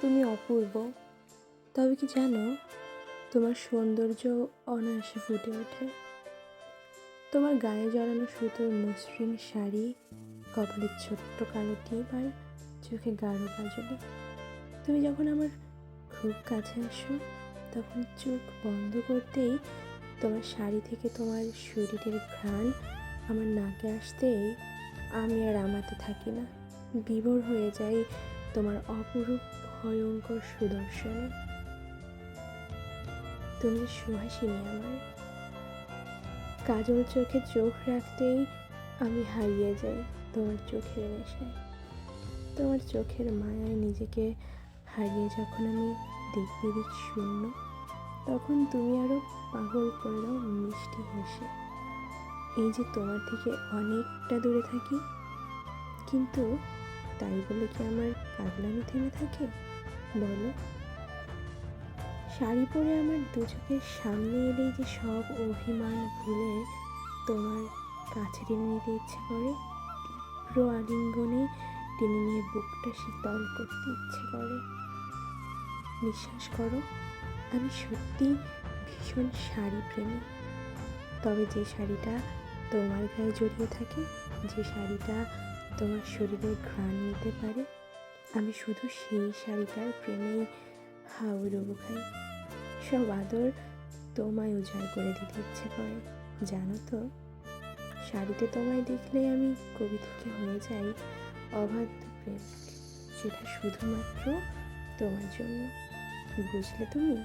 তুমি অপূর্ব। তবে কি জানো, তোমার সৌন্দর্য অনায়াসে ফুটে ওঠে তোমার গায়ে জড়ানো সুতোর মসৃণ শাড়ি, কপালের ছোট্ট কালো টিপ আর চোখে গাঢ় কাজলে। তুমি যখন আমার খুব কাছে আসো, তখন চোখ বন্ধ করতেই তোমার শাড়ি থেকে তোমার শরীরের ঘ্রাণ আমার নাকে আসতেই আমি আর আমাতে থাকি না, বিভোর হয়ে যাই তোমার অপরূপ ভয়ঙ্কর সুদর্শনে। তুমি সুহাসিনী আমার। কাজল চোখে চোখ রাখতেই আমি হারিয়ে যাই তোমার চোখের নেশায়। তোমার চোখের মায়ায় নিজেকে হারিয়ে যখন আমি দিক শূন্য, তখন তুমি আরো পাগল করে দাও মিষ্টি হেসে। এই যে তোমার থেকে অনেকটা দূরে থাকি, কিন্তু তাই বলে কি আমার পাগলামি থেমে থাকে বলো? শাড়ি পরে আমার দু চোখের সামনে এলেই যে সব অভিমান ভুলে তোমার কাছে টেনে নিতে ইচ্ছে করে, পুরো আলিঙ্গনে টেনে নিয়ে বুকটা শীতল করতে ইচ্ছে করে। বিশ্বাস করো, আমি সত্যি ভীষণ শাড়ি প্রেমী। তবে যে শাড়িটা তোমার গায়ে জড়িয়ে থাকে, যে শাড়িটা তোমার শরীরের ঘ্রাণ নিতে পারে, আমি শুধু সেই শাড়িটার প্রেমেই হাউডুবু খাই। সব আদর তোমায় উজাড় করে দিতে ইচ্ছে করে। জানো তো, শাড়িতে তোমায় দেখলে আমি কবি থেকে হয়ে যাই অবাধ্য প্রেমিক, যেটা শুধুমাত্র তোমার জন্য। বুঝলে তুমি?